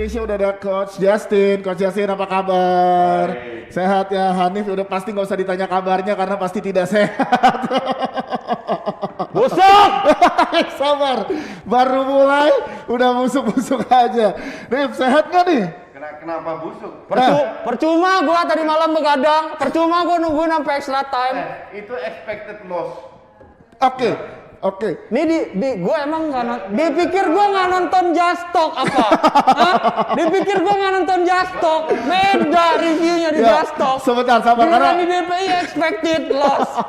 Indonesia udah ada Coach Justin. Coach Justin apa kabar? Sehat ya. Hanif udah pasti nggak usah ditanya kabarnya karena pasti tidak sehat. Busuk! Sabar, baru mulai udah busuk-busuk aja. Nif, sehat gak nih? Kenapa busuk? Percuma gua tadi malam begadang, percuma gua nungguin sampai extra time. Itu expected loss. Oke. Nih gua emang dipikir gua nggak nonton Just Talk apa? Hah? Dipikir gua nggak nonton Just Talk. Beda reviewnya di Ya, Just Talk. sebentar, sabar, Karena karena- di DPI expected loss.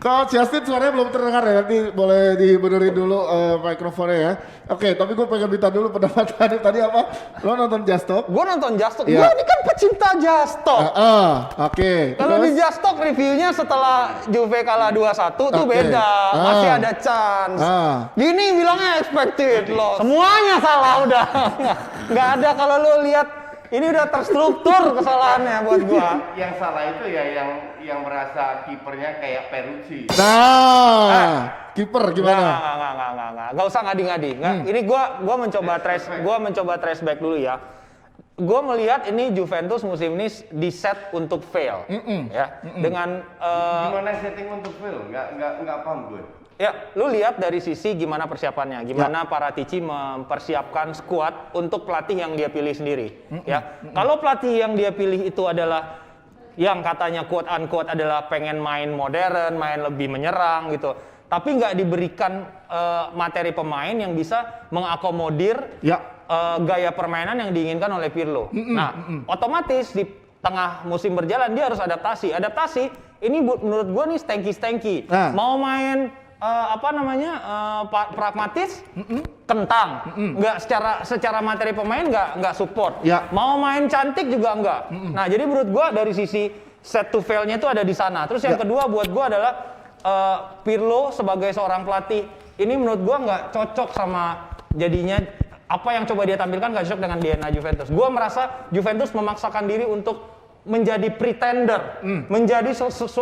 Coach Justin suaranya belum terdengar ya, nanti boleh dibenerin dulu mikrofonnya ya. Oke, tapi gue pengen minta dulu pendapat tadi apa? Lo nonton Just Talk? Gua nonton Just Talk. Iya. Gua ini kan pecinta Just Talk. Oke. Kalau di Terus? Just Talk reviewnya setelah Juve kalah 2-1 tuh Oke. beda. Masih ada chance. Gini bilangnya expected loss. Semuanya salah udah. Nggak ada kalau lu lihat ini udah terstruktur kesalahannya buat gua. Yang salah itu ya yang merasa kipernya kayak Peruzzi. Kiper gimana? Nggak usah ngadi-ngadi. Ini gua mencoba trace back dulu ya. Gue melihat ini Juventus musim ini di set untuk fail, ya. Dengan Gimana setting untuk fail? Nggak paham gue. ya, lu lihat dari sisi gimana persiapannya, gimana Paratici mempersiapkan skuad untuk pelatih yang dia pilih sendiri, ya. Kalau pelatih yang dia pilih itu adalah yang katanya quote unquote adalah pengen main modern, main lebih menyerang gitu, tapi nggak diberikan materi pemain yang bisa mengakomodir gaya permainan yang diinginkan oleh Pirlo. Otomatis di tengah musim berjalan dia harus adaptasi. Adaptasi ini menurut gue nih stanky. Mau main pragmatis, kentang, nggak secara materi pemain nggak support. Mau main cantik juga nggak. Nah jadi menurut gue dari sisi set to fail-nya itu ada di sana. Terus yang kedua buat gue adalah Pirlo sebagai seorang pelatih ini menurut gue nggak cocok sama jadinya apa yang coba dia tampilkan nggak cocok dengan DNA Juventus. Gue merasa Juventus memaksakan diri untuk menjadi pretender, menjadi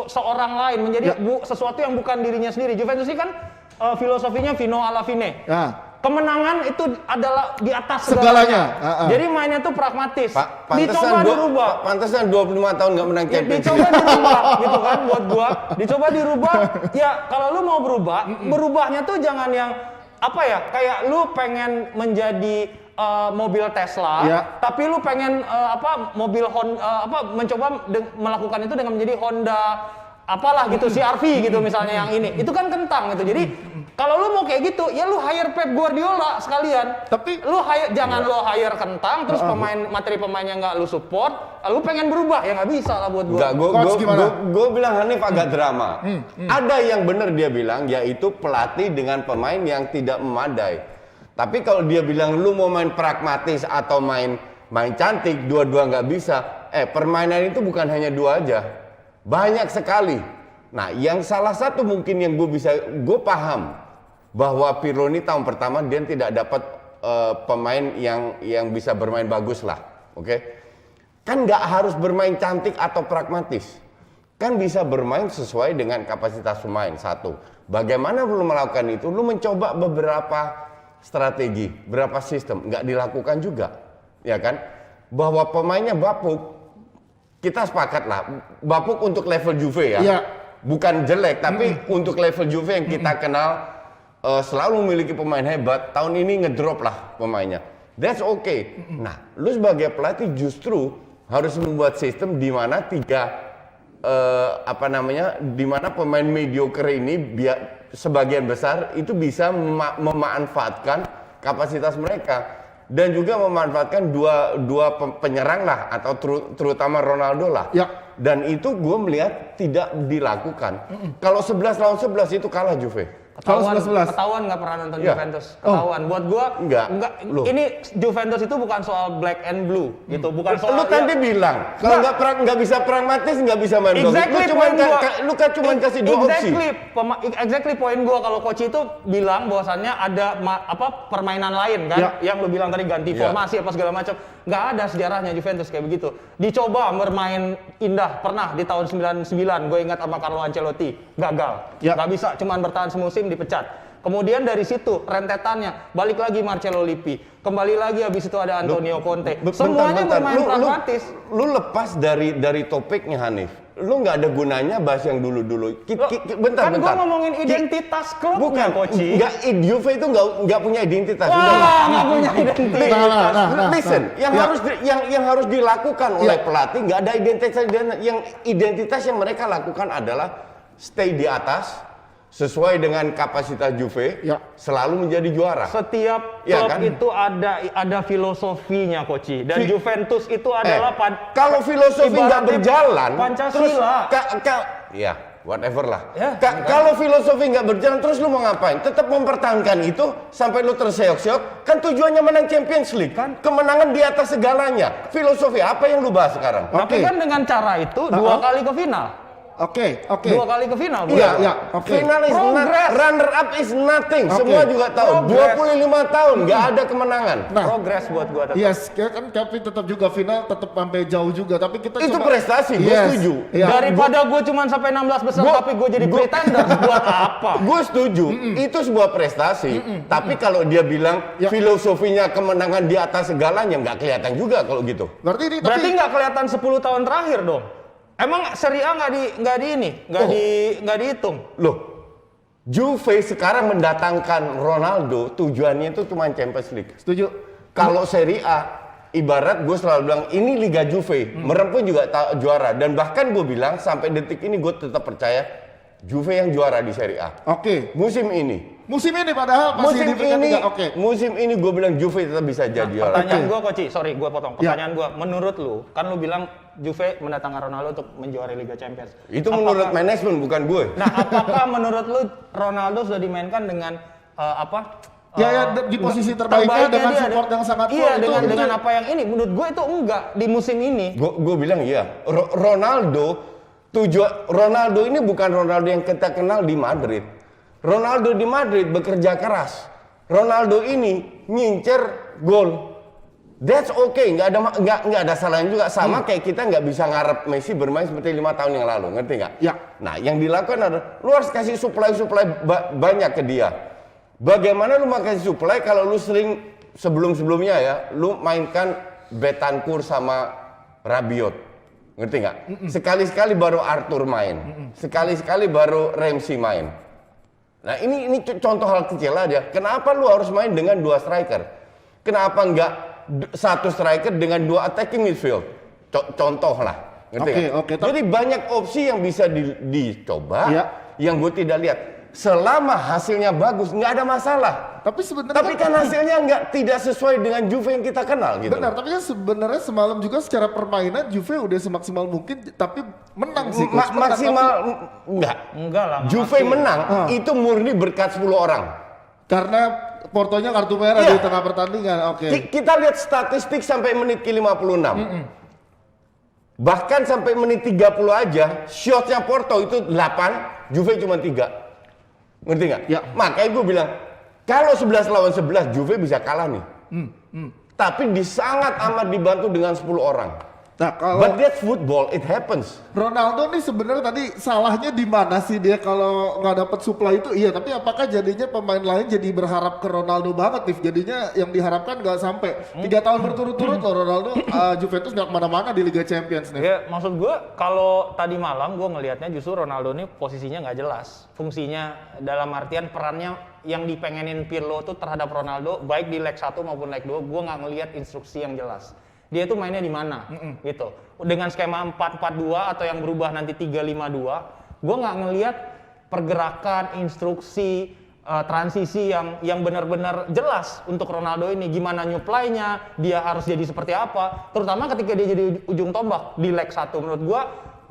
seorang lain, menjadi sesuatu yang bukan dirinya sendiri. Juventus ini kan filosofinya Vino alla fine. Kemenangan itu adalah di atas segalanya. Jadi mainnya tuh pragmatis. Dicoba dirubah. Pantesan 25 tahun nggak menang Champions League. Dicoba dirubah gitu kan buat gua. Dicoba dirubah. Ya kalau lu mau berubah, berubahnya tuh jangan yang kayak lu pengen menjadi mobil Tesla, tapi lu pengen mobil Honda, mencoba melakukan itu dengan menjadi Honda apalah gitu, CR-V gitu misalnya yang ini. Itu kan kentang gitu. Jadi kalau lu mau kayak gitu, ya lu hire Pep Guardiola sekalian. Tapi lu jangan lu hire kentang terus materi pemainnya nggak lu support, lu pengen berubah ya nggak bisa lah buat gua. Gue bilang Hanif agak drama. Ada yang benar dia bilang, yaitu pelatih dengan pemain yang tidak memadai. Tapi kalau dia bilang lu mau main pragmatis atau main cantik, dua-dua nggak bisa. Permainan itu bukan hanya dua aja, banyak sekali. Nah, yang salah satu mungkin yang gue paham bahwa Pirlo ini tahun pertama dia tidak dapat pemain yang bisa bermain bagus lah, oke? Kan nggak harus bermain cantik atau pragmatis, kan bisa bermain sesuai dengan kapasitas pemain. Satu, bagaimana lu melakukan itu? Lu mencoba beberapa strategi, berapa sistem, nggak dilakukan juga, ya kan? Bahwa pemainnya bapuk, kita sepakat lah, bapuk untuk level Juve ya, bukan jelek, tapi untuk level Juve yang kita kenal selalu memiliki pemain hebat, tahun ini ngedrop lah pemainnya. That's okay. Nah, lu sebagai pelatih justru harus membuat sistem di mana di mana pemain mediocre ini sebagian besar itu bisa memanfaatkan kapasitas mereka dan juga memanfaatkan dua penyerang lah atau terutama Ronaldo lah. Dan itu gue melihat tidak dilakukan. Kalau 11 lawan 11 itu kalah Juve. Ketahuan nggak pernah nonton Juventus. Ketahuan. Buat gua enggak. Ini Juventus itu bukan soal black and blue gitu, bukan soal. Lu tadi bilang kalau nggak bisa pragmatis nggak bisa main bagus. Lu kan cuma kasih dua opsi. Exactly poin gua kalau coach itu bilang bahwasannya ada permainan lain kan, yang lu bilang tadi ganti formasi apa segala macam. Nggak ada sejarahnya Juventus kayak begitu. Dicoba bermain indah pernah di tahun 99, gue ingat sama Carlo Ancelotti, gagal. Nggak bisa, cuman bertahan semusim dipecat. Kemudian dari situ rentetannya balik lagi Marcelo Lippi, kembali lagi habis itu ada Antonio Conte. Semuanya bermain pragmatis. Lu lepas dari topiknya Hanif. Lu nggak ada gunanya bahas yang dulu-dulu. Bentar. Kan gua ngomongin identitas klubnya, Koci. Juve itu nggak punya identitas. Wah, nggak punya identitas. Listen, yang harus dilakukan oleh pelatih nggak ada identitas. Identitas yang mereka lakukan adalah stay di atas sesuai dengan kapasitas Juve, selalu menjadi juara. Setiap klub itu ada filosofinya, Koci. Dan Juventus itu adalah kalau filosofi nggak berjalan, Pancasila. Ya, whatever lah. Kalau filosofi nggak berjalan, terus lu mau ngapain? Tetap mempertahankan itu sampai lu terseok-seok. Kan tujuannya menang Champions League, kan? Kemenangan di atas segalanya. Filosofi apa yang lu bahas sekarang? Tapi kan dengan cara itu 2 kali ke final. Oke. 2 kali ke final. Final is runner up is nothing. Semua juga tahu. 25 tahun nggak ada kemenangan. Progres buat gua tetap. Yes, kan tapi tetap juga final tetap sampai jauh juga. Tapi kita itu prestasi, gue setuju. Daripada gua cuma sampai 16 besar tapi gua jadi pretender, buat apa? Gue setuju. Itu sebuah prestasi. Tapi kalau dia bilang filosofinya kemenangan di atas segalanya, nggak kelihatan juga kalau gitu. Berarti nggak kelihatan 10 tahun terakhir dong. Emang Serie A nggak dihitung? Loh, Juve sekarang mendatangkan Ronaldo tujuannya itu cuma Champions League. Setuju. Kalau Serie A, ibarat gue selalu bilang ini Liga Juve, merem pun juga juara. Dan bahkan gue bilang sampai detik ini gue tetap percaya Juve yang juara di Serie A. Musim ini padahal masih di peringkat 3. Musim ini gue bilang Juve tetap bisa jadi juara. Pertanyaan gue, Koci, sorry gue potong. Pertanyaan gue, menurut lu, kan lu bilang Juve mendatangkan Ronaldo untuk menjuarai Liga Champions. Itu menurut manajemen, bukan gue. Nah, apakah menurut lu Ronaldo sudah dimainkan dengan di posisi terbaiknya dengan support yang sangat full? Iya, dengan apa yang ini? Menurut gue itu enggak di musim ini. Gue bilang iya. Ronaldo ini bukan Ronaldo yang kita kenal di Madrid. Ronaldo di Madrid bekerja keras. Ronaldo ini ngincer gol. That's okay, nggak ada salahnya juga. Sama kayak kita nggak bisa ngarep Messi bermain seperti 5 tahun yang lalu, ngerti nggak? Ya. Nah, yang dilakukan adalah lu harus kasih supply banyak ke dia. Bagaimana lu mau kasih supply kalau lu sering sebelumnya ya, lu mainkan Betancourt sama Rabiot, ngerti nggak? Sekali-sekali baru Arthur main, sekali-sekali baru Ramsey main. Nah ini contoh hal kecil aja. Kenapa lu harus main dengan 2 striker? Kenapa nggak 1 striker dengan 2 attacking midfield? Contoh lah, ngerti nggak? Jadi banyak opsi yang bisa dicoba, yang gue tidak lihat. Selama hasilnya bagus, nggak ada masalah. Tapi kan hasilnya tidak sesuai dengan Juve yang kita kenal gitu. Benar, tapi kan sebenarnya semalam juga secara permainan Juve udah semaksimal mungkin, tapi menang sih. Maksimal enggak lah. Juve menang itu murni berkat 10 orang. Karena Portonya kartu merah di tengah pertandingan. Kita lihat statistik sampai menit ke 56. Bahkan sampai menit 30 aja, shotnya Porto itu 8, Juve cuma 3. Ngerti nggak? Makanya gue bilang, kalau 11 lawan 11, Juve bisa kalah nih. Tapi sangat amat dibantu dengan 10 orang. Nah, kalau But that's football, it happens. Ronaldo nih sebenarnya tadi salahnya di mana sih dia kalau nggak dapat supply itu? Iya, tapi apakah jadinya pemain lain jadi berharap ke Ronaldo banget, Tif? Jadinya yang diharapkan nggak sampai 3 tahun berturut-turut loh Ronaldo Juventus nggak kemana-mana di Liga Champions nih. Ya, maksud gue kalau tadi malam gue ngelihatnya justru Ronaldo ini posisinya nggak jelas. Fungsinya dalam artian perannya yang dipengenin Pirlo tuh terhadap Ronaldo baik di leg 1 maupun leg 2, gue nggak ngelihat instruksi yang jelas. Dia tuh mainnya di mana, gitu. Dengan skema 4-4-2 atau yang berubah nanti 3-5-2, gue nggak ngelihat pergerakan, instruksi, transisi yang benar-benar jelas untuk Ronaldo ini. Gimana nyuplainya, dia harus jadi seperti apa. Terutama ketika dia jadi ujung tombak di leg 1. Menurut gue,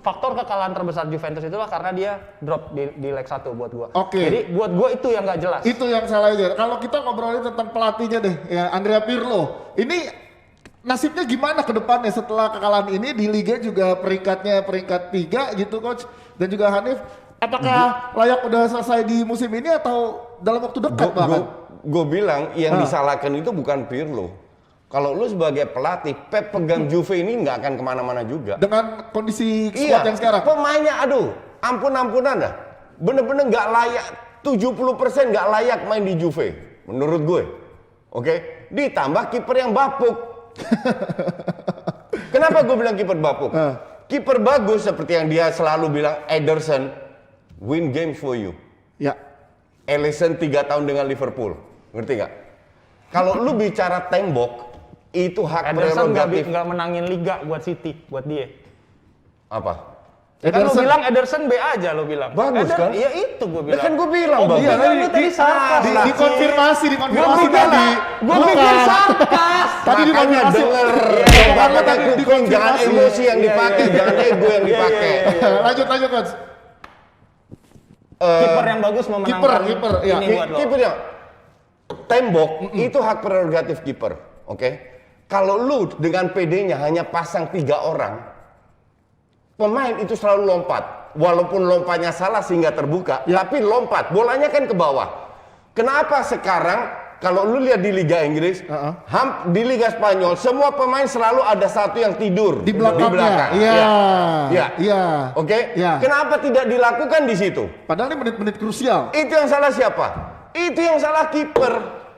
faktor kekalahan terbesar Juventus itulah karena dia drop di leg 1 buat gue. Jadi buat gue itu yang nggak jelas. Itu yang salah aja. Kalau kita ngobrolin tentang pelatihnya deh, ya Andrea Pirlo. Ini nasibnya gimana ke depannya setelah kekalahan ini di Liga juga peringkat 3 gitu Coach dan juga Hanif, apakah layak udah selesai di musim ini atau dalam waktu dekat bahkan? Gue bilang yang disalahkan itu bukan Pirlo. Kalau lu sebagai pelatih, Pep pegang Juve ini nggak akan kemana-mana juga. Dengan kondisi squad yang sekarang? Pemainnya aduh, ampunan dah. Bener-bener nggak layak. 70% nggak layak main di Juve menurut gue. Oke, ditambah kiper yang bapuk. Kenapa gue bilang kiper bapuk? Kiper bagus seperti yang dia selalu bilang, Ederson win games for you. Ya. Alisson 3 tahun dengan Liverpool, ngerti nggak? Kalau lu bicara tembok, itu hak Ederson prerogatif. nggak menangin liga buat City, buat dia. Apa? Kan lu bilang Ederson B aja lu bilang. Bagus kan? Iya itu gue bilang. Kan gue bilang bagus. Iya, lu tadi sarkas. Dikonfirmasi tadi. Gue pikir sarkas. Tadi dikonfirmasi. Denger. Tadi dikonfirmasi. Jangan emosi yang dipakai, jangan ego yang dipakai. Lanjut coach. Kiper yang bagus memenangkan. Kiper, ya. Ini buat lo. Kiper yang tembok itu hak prerogatif kiper, oke? Kalau lu dengan PD-nya hanya pasang 3 orang, pemain itu selalu lompat. Walaupun lompatnya salah sehingga terbuka, tapi lompat, bolanya kan ke bawah. Kenapa sekarang kalau lu lihat di Liga Inggris, di Liga Spanyol, semua pemain selalu ada satu yang tidur di belakang. Iya. Oke? Iya. Kenapa tidak dilakukan di situ? Padahal ini menit-menit krusial. Itu yang salah siapa? Itu yang salah kiper.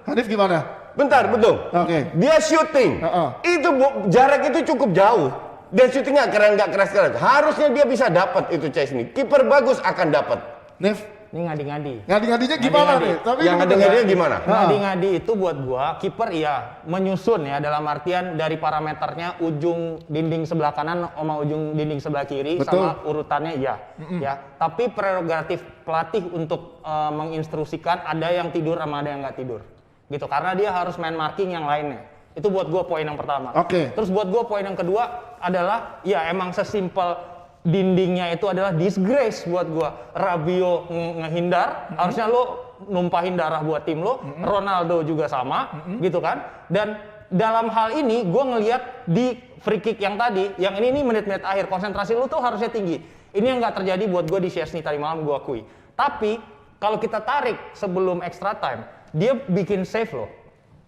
Hanif gimana? Bentar, betul. Oke. Dia syuting. Itu jarak itu cukup jauh. Dan syutingnya nggak keras-keras. Harusnya dia bisa dapat itu Chesney. Kiper bagus akan dapat. Nef, ini ngadi-ngadi. Ngadi-ngadinya gimana nih? Tapi yang ngadi-ngadinya gimana? Ngadi-ngadi itu buat gua kiper iya menyusun ya, dalam artian dari parameternya ujung dinding sebelah kanan sama ujung dinding sebelah kiri. Betul. Sama urutannya iya. Ya, tapi prerogatif pelatih untuk menginstruksikan ada yang tidur sama ada yang nggak tidur. Gitu, karena dia harus main marking yang lainnya. Itu buat gua poin yang pertama. Oke. Terus buat gua poin yang kedua adalah ya emang sesimpel dindingnya itu adalah disgrace buat gua. Rabiot ngehindar, harusnya lo numpahin darah buat tim lo. Ronaldo juga sama, gitu kan? Dan dalam hal ini gua ngelihat di free kick yang tadi, yang ini menit-menit akhir, konsentrasi lo tuh harusnya tinggi. Ini yang nggak terjadi buat gua di Szczęsny tadi malam, gua akui. Tapi kalau kita tarik sebelum extra time, dia bikin save lo.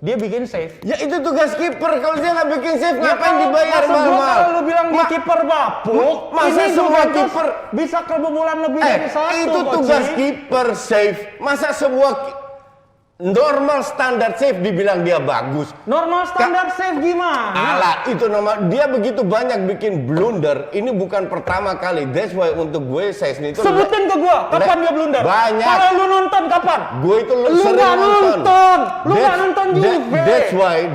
Dia bikin save. Ya itu tugas kiper. Kalau dia nggak bikin save, ngapain dibayar mahal? Kalau lu bilang dia kiper bapuk, masa ini semua Juventus kiper bisa kebobolan lebih dari satu. Itu tugas kiper save. Masa semua normal standar save dibilang dia bagus? Normal standar save gimana? Alah, itu normal. Dia begitu banyak bikin blunder. Ini bukan pertama kali. That's why untuk gue Szczęsny itu sebutin ke gua kapan dia blunder. Banyak. Kalau lu nonton kapan? Gue itu lu sering nonton. Lu nggak nonton Juve.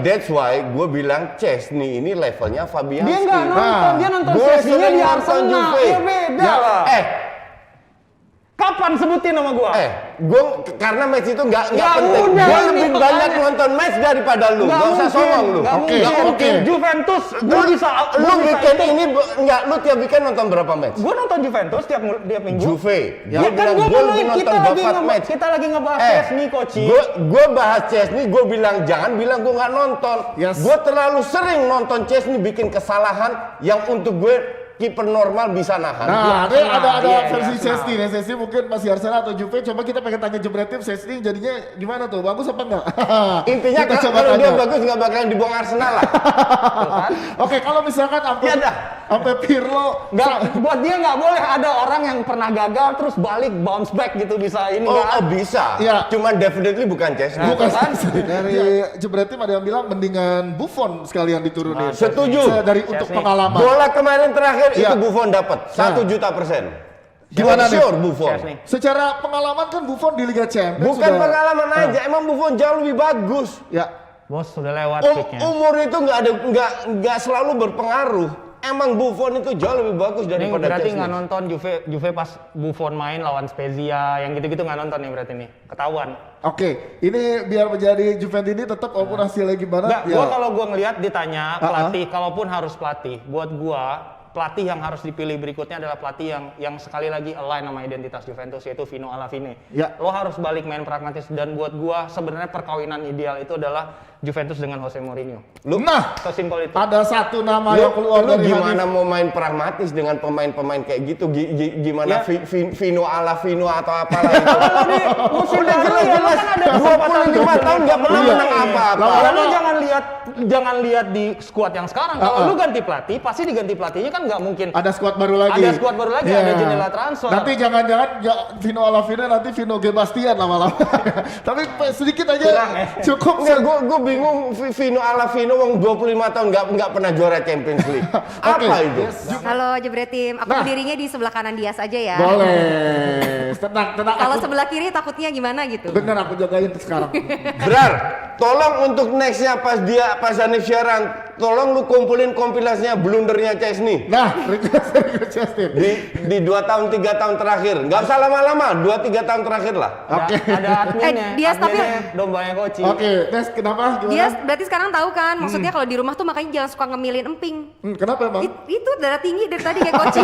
That's why gue bilang Szczęsny ini levelnya Fabianski. Dia nggak nonton, dia nonton gue Szczęsny-nya di nonton Arsenal. Juve. Ya beda lah. Kapan sebutin sama gua? Gue karena match itu nggak Ya penting. udah, Gue ini lebih makanya. banyak nonton match daripada lu. Gak usah songong lu. Nggak mungkin. Juventus, gua bisa. Lu weekend ini nggak, lu tiap weekend nonton berapa match? Gua nonton Juventus tiap minggu. Juve. Ya kan gua lebih mulai kita lagi ngebahas Szczęsny, Coach. Gue bahas Szczęsny, gue bilang jangan bilang gue nggak nonton. Gue terlalu sering nonton Szczęsny bikin kesalahan yang untuk gue kiper normal bisa nahan. Nah, ada versi iya, Szczęsny nih. Szczęsny mungkin masih Arsenal atau Juve. Coba kita pengen tanya Jebretim, Szczęsny jadinya gimana tuh? Bagus apa enggak? Intinya kalau dia bagus nggak bakalan dibuang Arsenal lah. Oke, kalau misalkan sampai Pirlo, buat dia nggak boleh ada orang yang pernah gagal terus balik bounce back gitu bisa ini. Bisa. Ya. Cuman definitely bukan Szczęsny. Bukan Szczęsny. Dari Jebretim ada yang bilang mendingan Buffon sekalian diturunin. Setuju. Dari untuk pengalaman. Bola kemarin terakhir Ya. itu Buffon dapat 1 juta %. Gimana nih? Sure Buffon. Secara pengalaman kan Buffon di Liga Champions Bukan pengalaman aja, emang Buffon jauh lebih bagus. Ya. Bos sudah lewat peaknya. Umur itu nggak selalu berpengaruh. Emang Buffon itu jauh lebih bagus daripada berarti Szczęsny. nggak nonton Juve pas Buffon main lawan Spezia yang gitu-gitu nggak nonton nih berarti nih, ketahuan. Oke, ini biar menjadi Juventus ini tetap walaupun hasilnya gimana. Nggak, ya. kalau gue ngelihat ditanya pelatih, kalaupun harus pelatih, buat gue pelatih yang harus dipilih berikutnya adalah pelatih yang sekali lagi align sama identitas Juventus, yaitu Vino Alla Fine. Ya. Lo harus balik main pragmatis, dan buat gua sebenarnya perkawinan ideal itu adalah Juventus dengan Jose Mourinho. Nah, Sesimpel itu. ada satu nama Lu, yang keluar lu dari gimana Hanif. mau main pragmatis dengan pemain-pemain kayak gitu? Gimana Ya. Vino ala Vino atau apalah itu? Kalau di musim Udah lalu ya, jelas-jelas kan ada 25 tahun nggak pernah Iya. menang apa-apa. Ya, lu jangan lihat di skuad yang sekarang. Kalau lu ganti pelatih, pasti diganti pelatihnya kan nggak mungkin. Ada skuad baru lagi. Ada skuad baru lagi, Iya. ada jendela transfer. Nanti jangan-jangan Vino ala Vino, nanti Vino Gebastian lama-lama. Tapi sedikit aja Kurang, ya? cukup. Enggak, gue bingung Vino ala Vino wong 25 tahun nggak pernah juara Champions League. Apa itu? Halo Jebret Tim, aku Nah. berdirinya di sebelah kanan Dias aja ya. Boleh. Tenang. Kalau aku- sebelah kiri takutnya gimana gitu? Bener aku jagain sekarang. Brar, tolong untuk nextnya pas Hanif siaran, tolong lu kumpulin kompilasinya blundernya Chesney. Nah, request Justin. Di 2 tahun 3 tahun terakhir, nggak usah lama-lama, 2-3 tahun terakhir lah. Oke. Ada adminnya. Dias, tapi- adminnya dombanya Koci. Oke, Tes kenapa? Gimana? Dias berarti sekarang tahu kan, maksudnya kalau di rumah tuh makanya jangan suka ngemilin emping. Kenapa emang? Itu darah tinggi dari tadi kayak Koci.